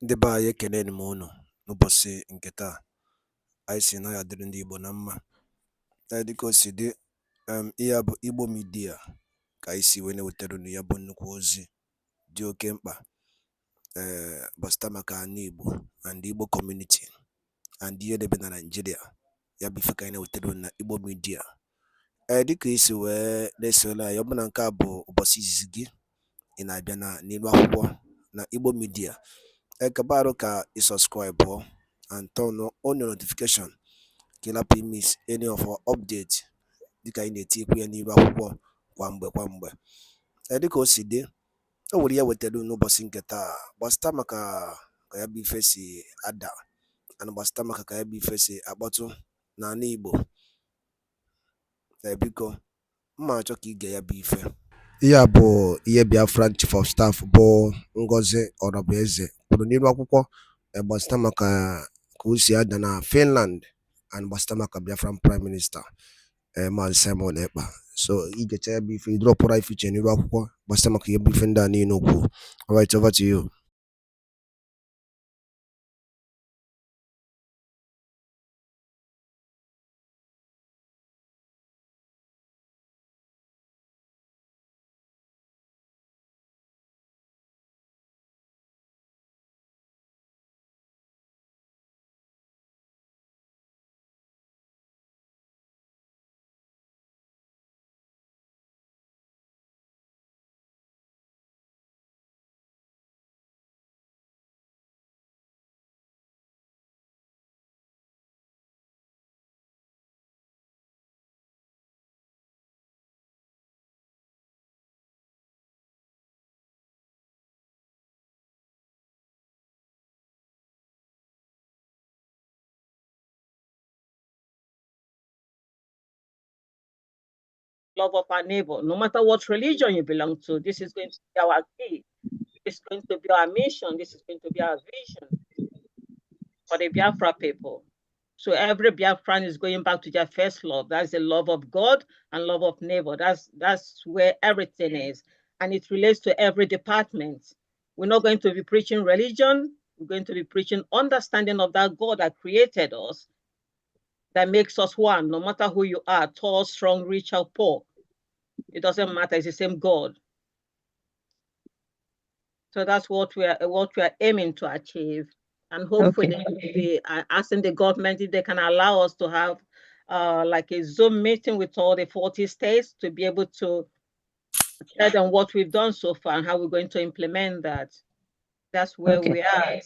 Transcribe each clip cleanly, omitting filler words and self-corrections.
Ndị be anyị ekene m unu n'ụbọchị nke taa. Anyị sị na ya dịrị ndị Igbo na mma. Dịka o si dị, ihe a bụ Igbo Media ka anyị si wee na-ewetara unu ya bụ nnukwu ozi dị oke mkpa gbasata maka ana Igbo and Igbo community and ihe debe na Nigeria. Ya bụ ife ka anyị na-ewetara unu na Igbo Media. Dịka isi wee na-esole anyị, ọ bụ na nke a bụ ụbọchị izizi gị ị na-abịa n'ilu akwụkwọ na Igbo Media, kabaru ka subscribe and turn on your notification ka ị miss any of our updates dịka anyị na-etikwu ya n'ilu akwụkwọ kwa mgbe. Dịka o si dị, o nwere ya wetara n'ụbọchị nke taa gbasata maka ka ya bụ ife si ada and gbasata maka ka ya bụ ife si akpọtụ n'ala Igbo. Biko mma achọ ka ige ya bụ ife. Ihe a bụ ihe BIAFRA Chief of Staff bụ Ngozi Orabueze kwuru n'ilu akwụkwọ gbasata maka ka o si ada na Finland and gbasata maka Biafran Prime Minister Maazị Simon Ekpa. So igecha ya bụ ife, idropụra ife iche n'ilu akwụkwọ gbasata maka ihe bụ ife ndị a niile okwu. All right, over to you. Love of our neighbor, no matter what religion you belong to. This is going to be our key. This is going to be our mission. This is going to be our vision for the Biafra people. So every Biafran is going back to their first love. That's the love of God and love of neighbor. That's where everything is. And it relates to every department. We're not going to be preaching religion. We're going to be preaching understanding of that God that created us, that makes us one, no matter who you are, tall, strong, rich, or poor. It doesn't matter, it's the same God. So that's what we are aiming to achieve. And hopefully we are asking the government if they can allow us to have like a Zoom meeting with all the 40 states to be able to tell them what we've done so far and how we're going to implement that. That's where we are.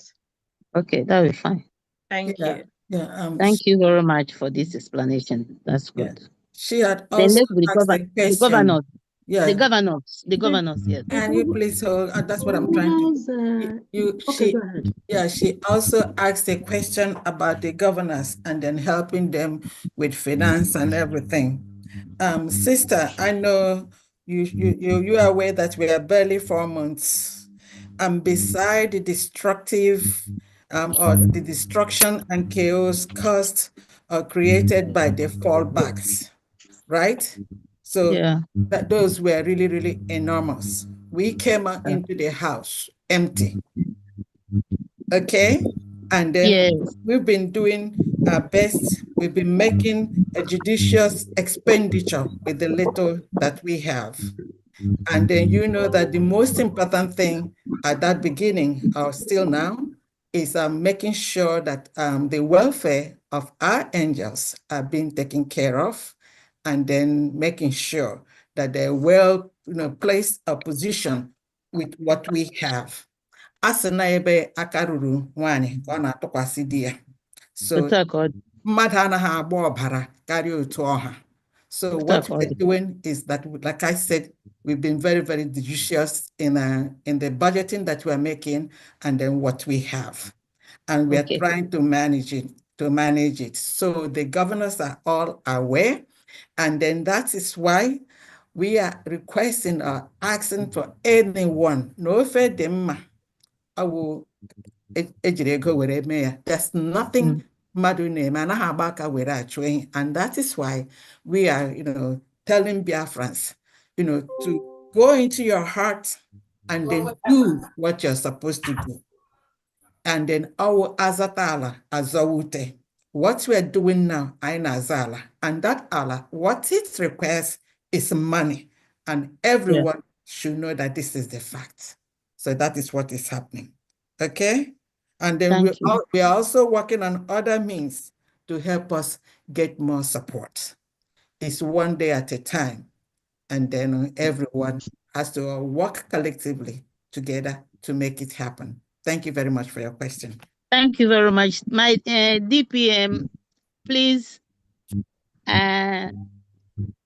Okay, that'll be fine. Thank you. Yeah. Thank you very much for this explanation. That's good. Yeah. She had also asked a question. The governors. Yeah. The governors, yes. Can you please hold? That's what I'm trying to. She also asked a question about the governors and then helping them with finance and everything. Sister, I know you are aware that we are barely 4 months, and beside the destructive or the destruction and chaos caused or created by the fallbacks, right? So those were really, really enormous. We came into the house empty. Okay? And then we've been doing our best. We've been making a judicious expenditure with the little that we have. And then you know that the most important thing at that beginning, or still now, is making sure that the welfare of our angels are being taken care of, and then making sure that they're well placed a position with what we have. Asenaebe akaruru nwanyị ka ọ na-atụkwasị di ya. So mmadụ anaghị agba ọbara karịa otu ọha. So what we're doing is that, like I said, we've been very, very judicious in the budgeting that we're making and then what we have. And we're trying to manage it. So the governors are all aware. And then that is why we are requesting or asking for anyone, no fedema, there's nothing and that is why we are, telling Biafrans, to go into your heart and then do what you're supposed to do. and then our azatala azawute. What we are doing now, aina azala, and that ala, what it requires is money, and everyone should know that this is the fact. So that is what is happening. Okay, and then we are also working on other means to help us get more support. It's one day at a time, and then everyone has to work collectively together to make it happen. Thank you very much for your question. Thank you very much. My DPM, please,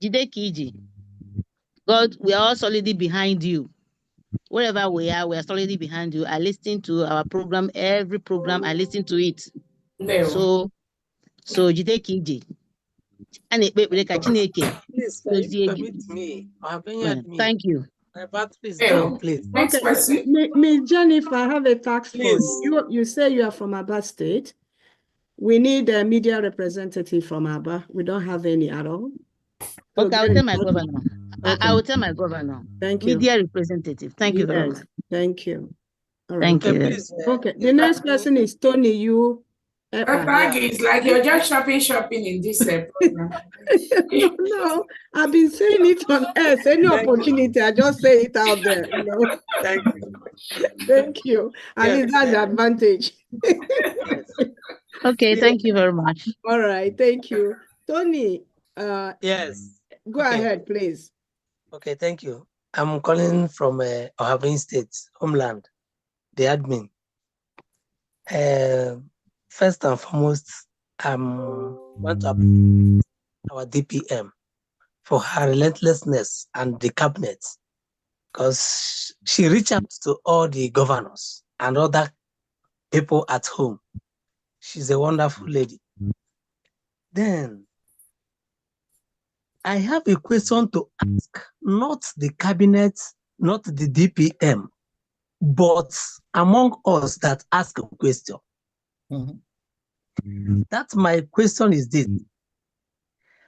Jidekiji, God, we are all solidly behind you. Wherever we are solidly behind you. I listen to our program, every program, I listen to it. So Jidekiji. Please, permit me. Thank you. Please go, please. Okay, Ms. Jennifer, I have a task for you. You say you are from Aba State. We need a media representative from Aba. We don't have any at all. So okay, I'll tell my governor. Okay. I will tell my governor. Thank you. Media representative. Thank you very much. Thank you. All right. Thank you. Please, okay, the next person is Tony. You. It's like you're just shopping in this program. No, I've been saying it on earth. Any opportunity, I just say it out there. You know? Thank you. Thank you. And it's that advantage. Okay, thank you very much. All right, thank you. Tony, yes. Go ahead, please. Okay, thank you. I'm calling from Ohabin State, homeland, the admin. First and foremost, want to appreciate our DPM for her relentlessness and the cabinet, because she reached out to all the governors and other people at home. She's a wonderful lady. Then, I have a question to ask, not the cabinet, not the DPM, but among us that ask a question. That my question is this: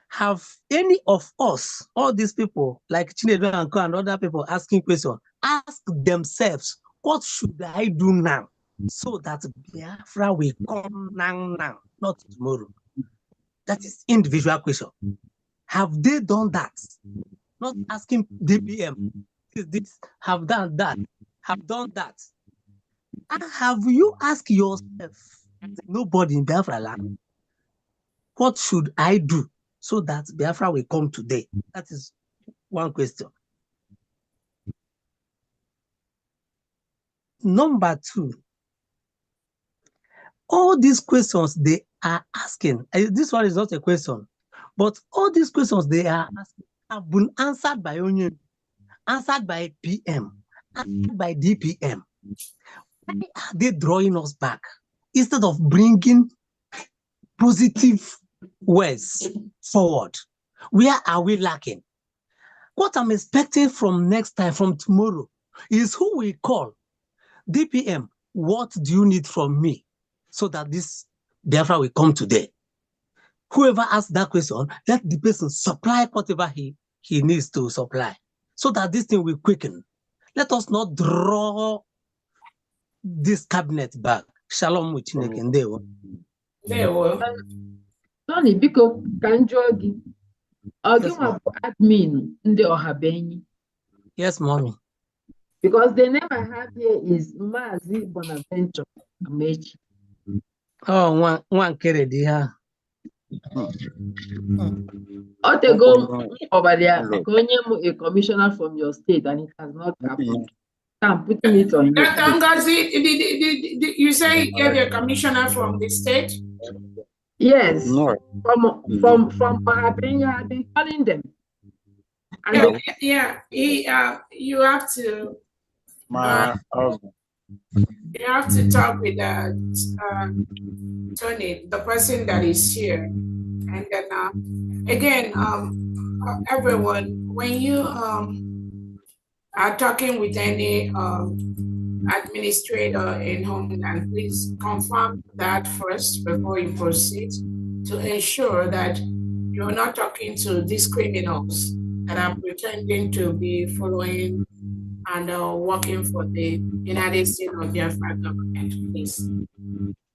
have any of us, all these people like Chinedu and other people asking questions, ask themselves, what should I do now so that Biafra will come now, not tomorrow? That is individual question. Have they done that? Not asking DPM, this, have done that, have done that. And have you asked yourself, nobody in Biafra land, what should I do so that Biafra will come today? That is one question. Number two, all these questions they are asking, this one is not a question, but all these questions they are asking have been answered by Onion, answered by PM, answered by DPM. Why are they drawing us back instead of bringing positive words forward? Where are we lacking? What I'm expecting from next time, from tomorrow, is who we call DPM. What do you need from me so that this Biafra will come today? Whoever asks that question, let the person supply whatever he needs to supply so that this thing will quicken. Let us not draw this cabinet back. Shalom with Chineke. Tony, biko kanjogi. Admin ndị Ohabenyi. Yes, mommy. Because the name I have here is Mazi Bonaventure Amechi. Oh, one carry the Otego Obadia, a commissioner from your state, and it has not happened. I'm putting it on you. You say you gave a commissioner from the state? Yes. No. From Ohabenya, I've been calling them. And you have to you have to talk with Tony, the person that is here. And then again, everyone, when you are talking with any administrator in Homeland, please confirm that first before you proceed, to ensure that you're not talking to these criminals that are pretending to be following and working for the United States of Biafra government, please.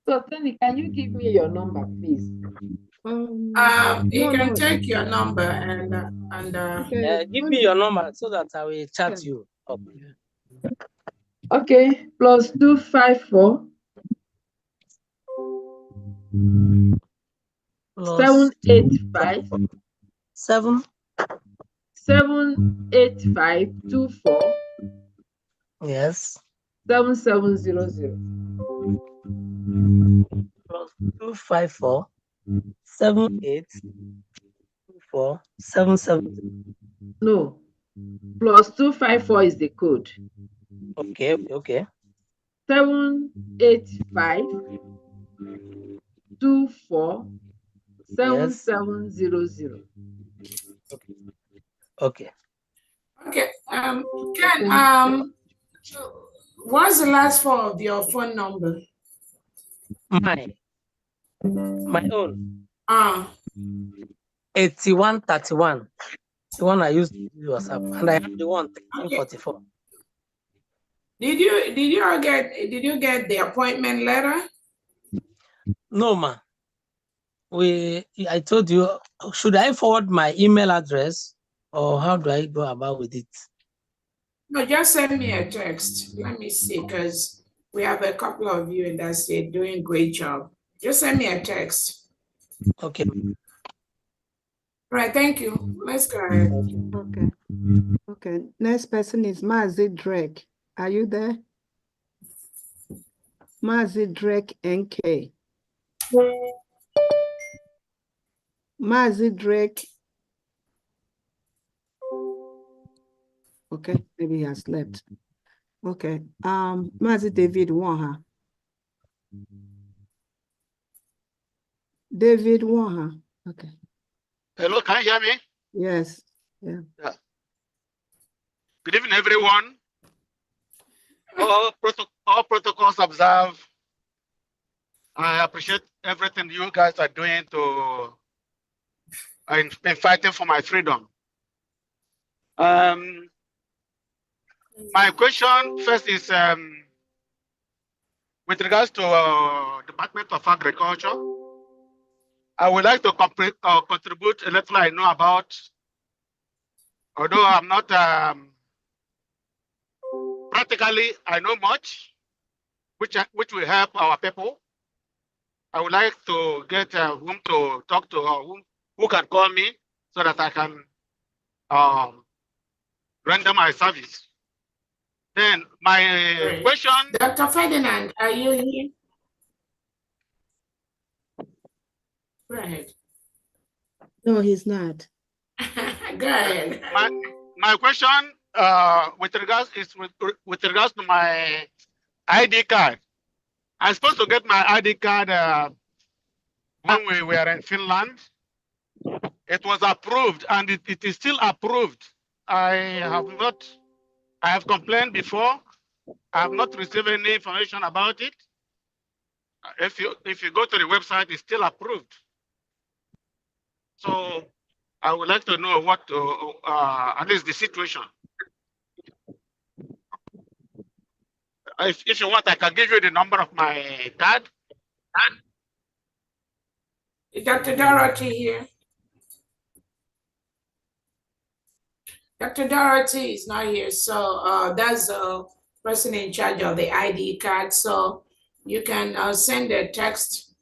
So, Tony, can you give me your number, please? You can take your number and okay. Give me your number so that I will chat you up. Okay, +254 785 78524 Yes. 7700. +254 7824 77. No, +254 is the code. Okay. 785 24 Yes. 7700. okay. Okay. Ken, what's the last four of your phone number? My own. 8131. The one I used to use WhatsApp, and I have the one 1344. Did you get the appointment letter? No, ma. I told you, should I forward my email address or how do I go about with it? No, just send me a text. Let me see, because we have a couple of you that say doing great job. Just send me a text. Okay. Right, thank you. Let's go ahead. Okay. Next person is Mazi Drake. Are you there? Mazi Drake NK. Mazi Drake. Okay, maybe he has left. Okay. Mazi David Waha. David Waha. Okay. Hello, can you hear me? Yes. Yeah. Good evening, everyone. All protocols observed. I appreciate everything you guys are doing to in fighting for my freedom. My question first is with regards to Department of Agriculture. I would like to contribute a little I know about, although I'm not practically, I know much, which will help our people. I would like to get whom to talk to, or who can call me so that I can render my service. Then my question. Dr. Ferdinand, are you here? Go ahead. No, he's not. Go ahead. My question with regards to my ID card. I'm supposed to get my ID card when we were in Finland. It was approved and it is still approved. I have complained before. I have not received any information about it. If you go to the website, it's still approved. So I would like to know what at least the situation. If you want, I can give you the number of my card. Is Dr. Dorothy here? Dr. Dorothy is not here, so that's the person in charge of the ID card. So you can send a text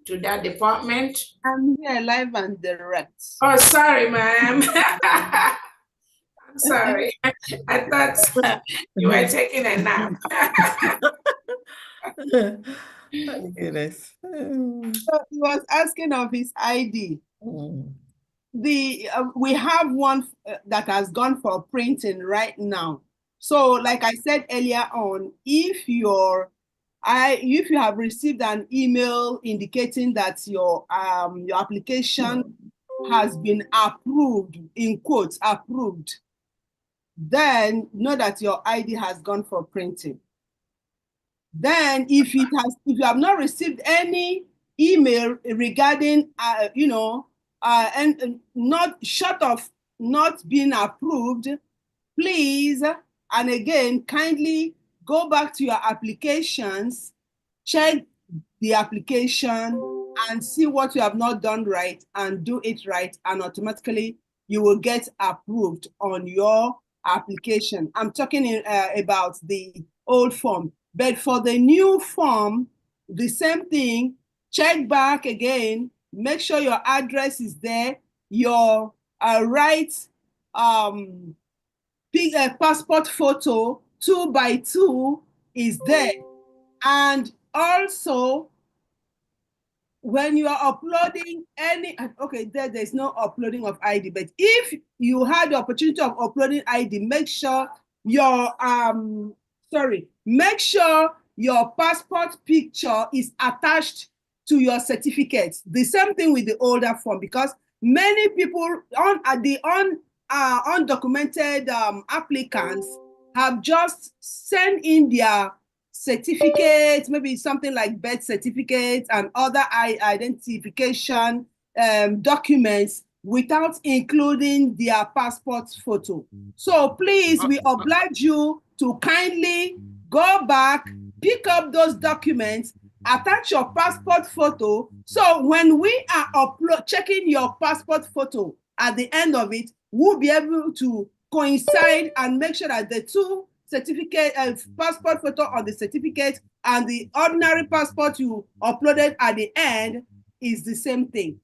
to that department. I'm here live and direct. Oh, sorry, ma'am. I'm sorry. I thought you were taking a nap. Oh, goodness. So he was asking of his ID. We have one that has gone for printing right now. So, like I said earlier on, if you have received an email indicating that your application has been approved, in quotes, approved, then know that your ID has gone for printing. Then if you have not received any email regarding and not short of not being approved, please And again, kindly go back to your applications, check the application and see what you have not done right and do it right, and automatically you will get approved on your application. I'm talking about the old form, but for the new form, the same thing. Check back again, make sure your address is there, your right passport photo 2x2 is there, and also when you are uploading any, okay, there's no uploading of ID, but if you had the opportunity of uploading ID, make sure your make sure your passport picture is attached to your certificate. The same thing with the older form, because many people undocumented applicants have just sent in their certificates, maybe something like birth certificates and other identification documents without including their passport photo. So please, we oblige you to kindly go back, pick up those documents, attach your passport photo. So when we are checking your passport photo at the end of it, we'll be able to coincide and make sure that the two certificate passport photo on the certificate and the ordinary passport you uploaded at the end is the same thing.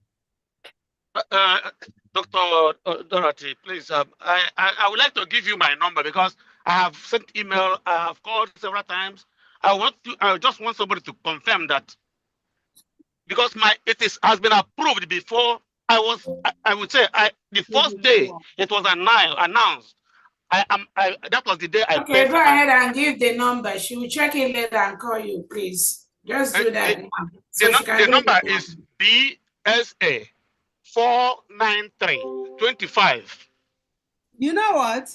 Dr. Dorothy, please, I would like to give you my number because I have sent email, I have called several times. I just want somebody to confirm that, because has been approved before. I would say the first day it was announced. That was the day I paid. Okay, go ahead and give the number. She will check it later and call you, please. Just do that. The number is BSA 49325. You know what?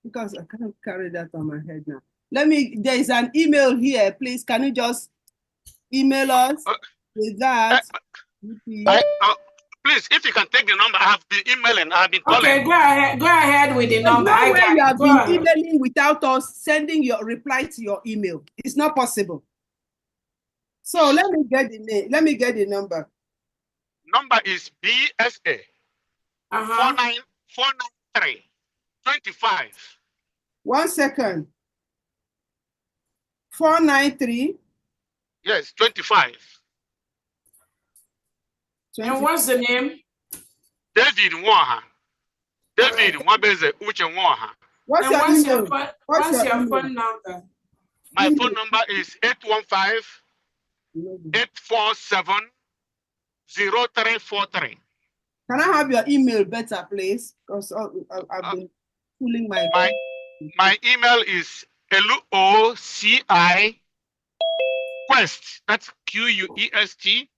Because I can't carry that on my head now. There is an email here. Please, can you just email us with that? Please, if you can take the number, I have been emailing, I have been calling. Okay, go ahead with the number. There's no way you have been emailing without us sending your reply to your email. It's not possible. So let me get the name. Let me get the number. Number is BSA 49325. 1 second. 493. Yes, 25. And what's the name? David Nwaha. David Nwabeze Uche Nwaha. What's your phone number? My phone number is 815-847-0343. Can I have your email better, please? Because I've been pulling my email is LOCI Quest. That's QUEST.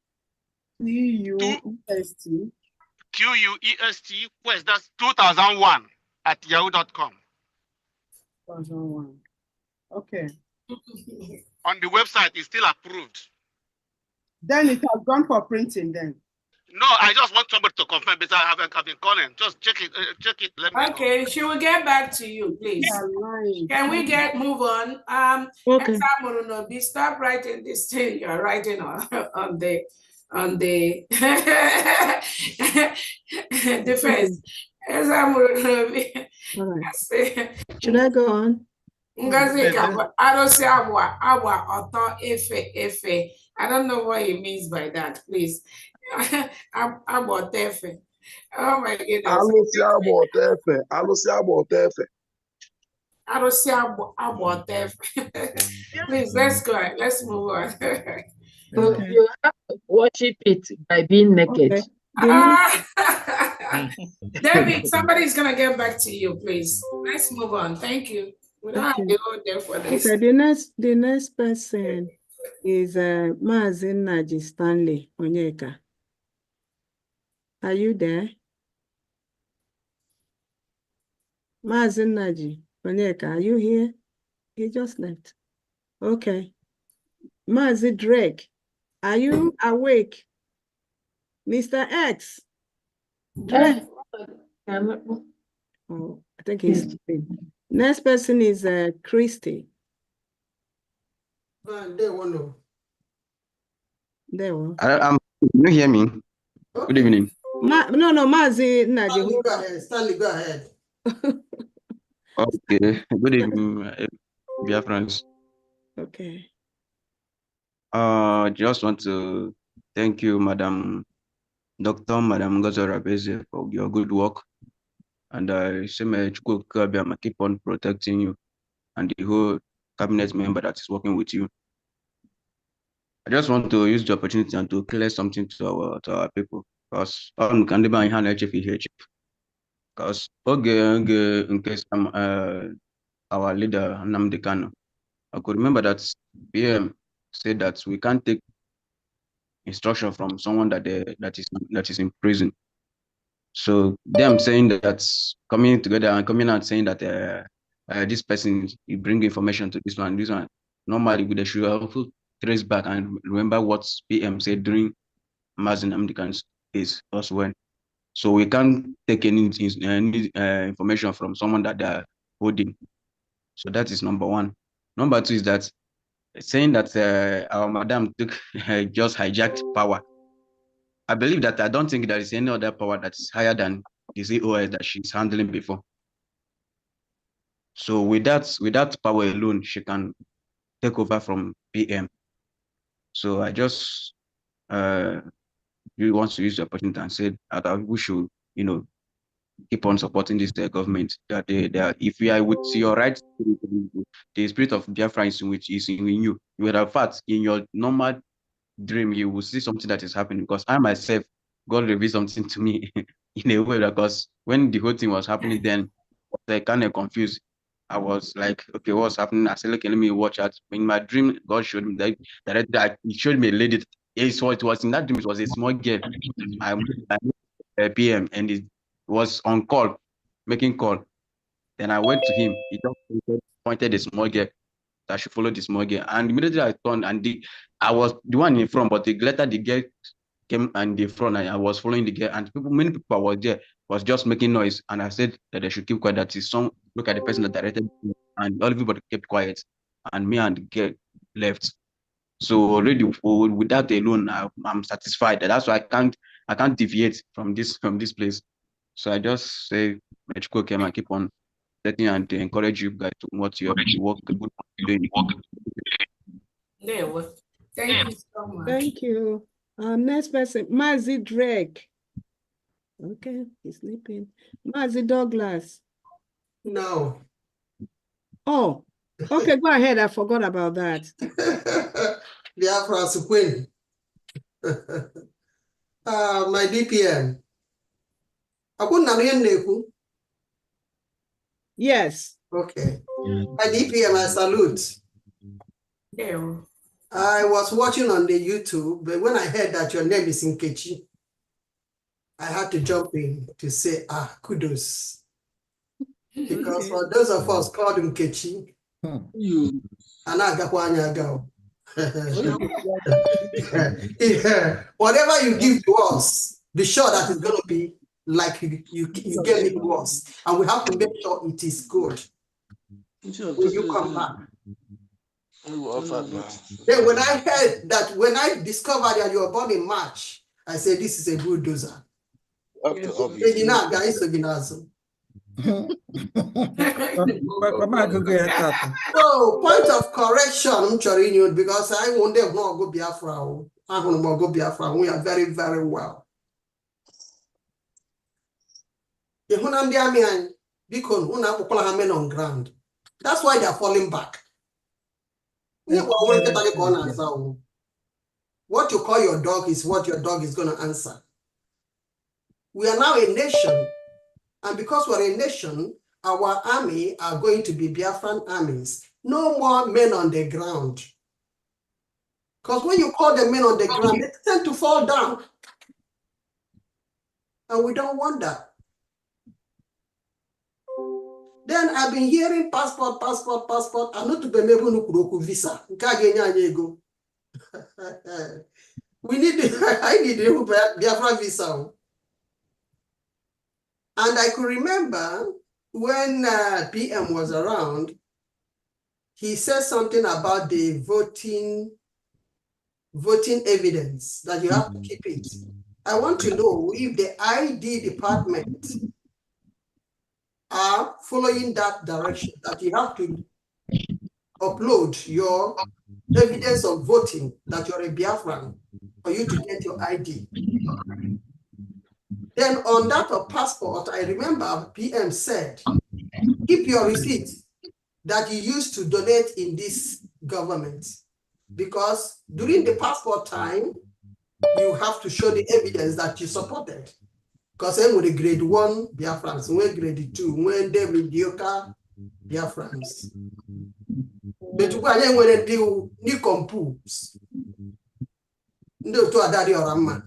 QUEST Quest. That's 2001 at yahoo.com. 2001. Okay. On the website, it's still approved. Then it has gone for printing then. No, I just want somebody to confirm because I've been calling. Just check it. Let me know. She will get back to you, please. Can we move on? Okay. Stop writing this thing you're writing on the defense. Should I go on? I don't know what he means by that, please. Oh my goodness. Please, let's go. Let's move on. So you have to worship it by being naked. Okay. David, somebody's gonna get back to you, please. Let's move on. Thank you. We don't have to go there for this. Okay, the next person is Mazin Naji Stanley Onyeka. Are you there? Mazin Naji Onyeka, are you here? He just left. Okay. Mazi Drake, are you awake? Mr. X. Drake. Oh, Oh, I think he's sleeping. Next person is Christy. They won't know. There we Can you hear me? Okay. Good evening. no, Mazi Naji. Stanley, go ahead. Okay. Good evening, dear friends. Okay. Just want to thank you, Madam Gozora Beze, for your good work. And I say may Chukwu keep on protecting you and the whole cabinet member that is working with you. I just want to use the opportunity and to clear something to our people, because on can be hand HFH. Because in case our leader NNAMDI Kanu, I could remember that PM said that we can't take instruction from someone that is in prison. So them saying that coming together and coming out saying that this person you bring information to this one. Normally they should also trace back and remember what PM said during NNAMDI Kanu's case as well. So we can't take any information from someone that they are holding. So that is number one. Number two is that saying that our madam took just hijacked power. I believe that I don't think there is any other power that is higher than the COS that she's handling before. So with that power alone, she can take over from PM. So I just really want to use the opportunity and say that we should, keep on supporting this government. That if we are with your right spirit, the spirit of Biafra is in you. You would have fact in your normal dream, you will see something that is happening. Because I myself, God revealed something to me in a way, because when the whole thing was happening, then I was kind of confused. I was like, okay, what's happening? I said, okay, let me watch out. In my dream, God showed me that He showed me a lady. So it was in that dream. It was a small girl. I PM, and it was on call, making call. Then I went to him. He just pointed a small girl that I should follow the small girl. And immediately I turned, and I was the one in front, but later the girl came and the front, and I was following the girl, and many people were there, was just making noise. And I said that they should keep quiet. That is some look at the person that directed me, and everybody kept quiet. And me and the girl left. So already with that alone, I'm satisfied. That's why I can't deviate from this place. So I just say, Mechiko came and keep on letting and encourage you guys to what you work good doing. There was. Thank you so much. Thank you. Next person, Mazi Drake. Okay, he's sleeping. Mazi Douglas. No. Oh, okay, go ahead. I forgot about that. Biafra Suquin. My DPM. Yes. Okay. My DPM, I salute. Yeah. I was watching on the YouTube, but when I heard that your name is Nkechi, I had to jump in to say, kudos. Because for those of us called Nkechi, whatever you give to us, be sure that it's going to be like you gave it to us. And we have to make sure it is good when you come back. Then when I heard that, when I discovered that you were born in March, I said, this is a bulldozer. So, point of correction, because I won't have no go Biafra. I want to go Biafra. We are very, very well. Because on ground. That's why they are falling back. What you call your dog is what your dog is going to answer. We are now a nation, and because we're a nation, our army are going to be Biafran armies. No more men on the ground. Because when you call the men on the ground, they tend to fall down. And we don't want that. Then I've been hearing passport. I'm not to be able to visa. We need I need a Biafra visa. And I could remember when PM was around, he said something about the voting evidence, that you have to keep it. I want to know if the ID department are following that direction, that you have to upload your evidence of voting, that you're a Biafran, for you to get your ID. Then on that of passport, I remember PM said, keep your receipt that you used to donate in this government. Because during the passport time, you have to show the evidence that you supported. Because then with the grade 1 Biafrans, when grade 2, when they mediocre Biafrans. But when they do ni compose, no to adari or.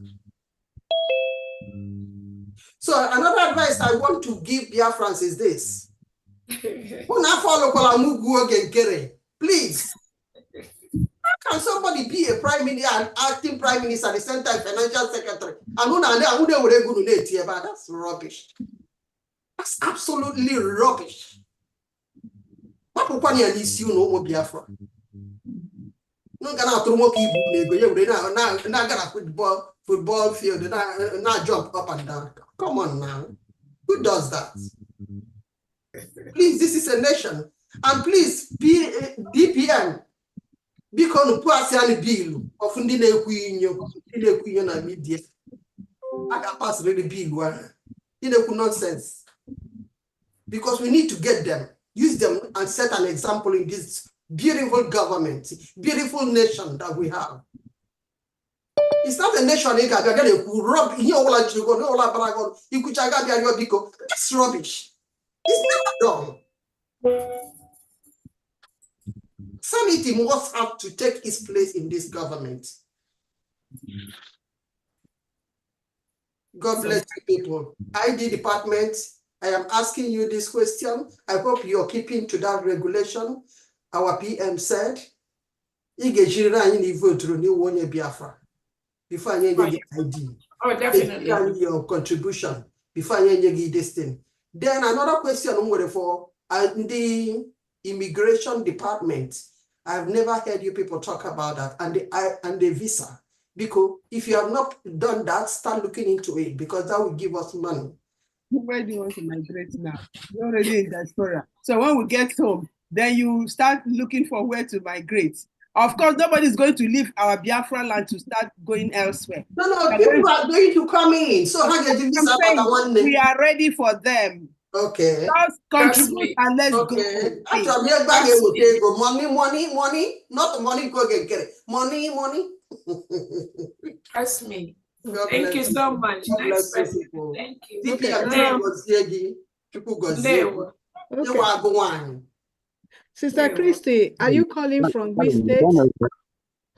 So another advice I want to give Biafrans is this. Please. How can somebody be a prime minister and acting prime minister at the same time financial secretary? That's rubbish. That's absolutely rubbish. Football field, not jump up and down. Come on now. Who does that? Please, this is a nation. And please, DPM, because the bill of na media. I can pass the bill. Nonsense. Because we need to get them, use them, and set an example in this beautiful government, beautiful nation that we have. It's not a nation who rob that's rubbish. It's never done. Sanity must have to take its place in this government. God bless you people. ID department, I am asking you this question. I hope you're keeping to that regulation. Our PM said, before you get ID. Oh, definitely. Your contribution before you get this thing. Then another question for the immigration department. I've never heard you people talk about that, and the visa. Because if you have not done that, start looking into it, because that will give us money. Where do you want to migrate now? You're already in diaspora. So when we get home, then you start looking for where to migrate. Of course, nobody's going to leave our Biafra land to start going elsewhere. No, people are going to come in. So how do you we are ready for them. Okay. Just contribute and let's go. Money, not money go get it. Money. Trust me. Thank you so much. Next person. Thank you. Okay. Sister Christy, are you calling from which state?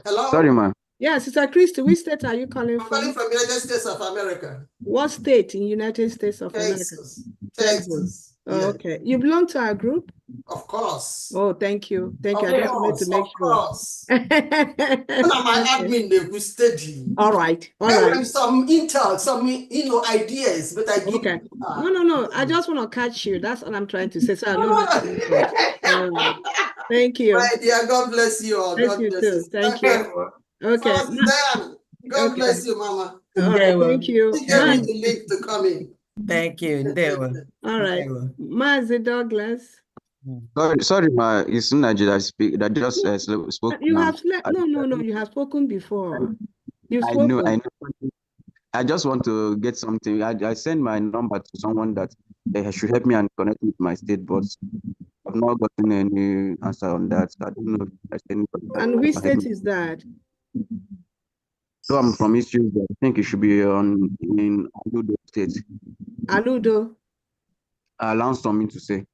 Hello? Sorry, ma'am. Yeah, Sister Christy, which state are you calling from? I'm calling from United States of America. What state in United States of Texas. America? Texas. Oh, yeah. Okay. You belong to our group? Of course. Oh, thank you. Thank you. I just wanted to make sure. Of course. My admin, they will steady. All right. All right. Some intel, some ideas, but I give. Okay. No. I just want to catch you. That's what I'm trying to say. So I know. Thank you. My dear, God bless you all. Thank you too. Thank you. Okay. God bless you, Mama. Thank you. Get the link to come in. Thank you. All right. Mazi Douglas. Sorry, ma. It's Nigeria that speak. That just spoke. You now. No. You have spoken before. You've spoken. I know. I just want to get something. I send my number to someone that they should help me and connect with my state, but I've not gotten any answer on that. I don't know if there's anybody. And which state is that? So I'm from East Tuesday. I think it should be in Aludo State. Aludo? Allows for me to say.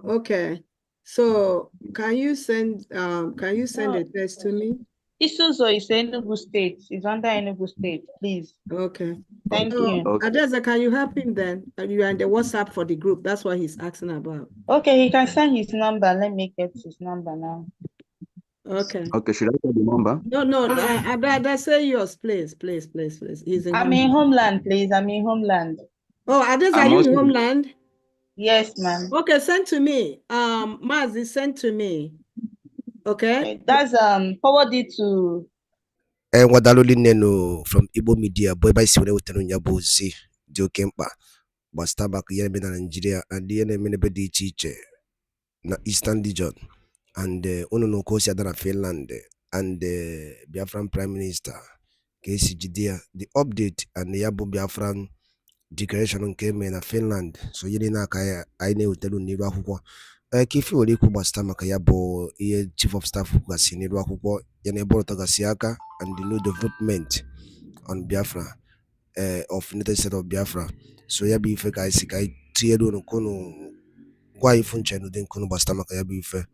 Okay. So can you send a text to me? Isuzo is Enugu State. It's under Enugu State, please. Okay. Thank you. Okay. Adeza, can you help him then? You are in the WhatsApp for the group. That's what he's asking about. Okay, he can send his number. Let me get his number now. Okay. Okay, should I get the number? No. I'd rather say yours, please. He's in I'm in Homeland, please. I'm in Homeland. Oh, Adeza, are you in Homeland? Yes, ma'am. Okay, send to me. Mazi, send to me. Okay. That's forward it to. Wadaloli Neno from Igbo Media, boy by Sine Utanu Yabozi, Joe Kempa, Bastabak Yemen Nigeria, and the NNAMDI teacher, na Eastern Region, and Uno Kosia Dana Finland, and the Biafran Prime Minister, KCGD, the update, and the Yabo Biafran declaration came in Finland, so Yelina Kaya, I know Telu Niwa Huko. Kifi Oliku Bastama Kayabo, Chief of Staff Gasi Niwa Huko, Yanebo Tagasiaka, and the new development on Biafra, of United States of Biafra. So Yabi Feka Isikai, Tiedo no Kono, Why Funchen, then Kono Bastama Kayabi Fe.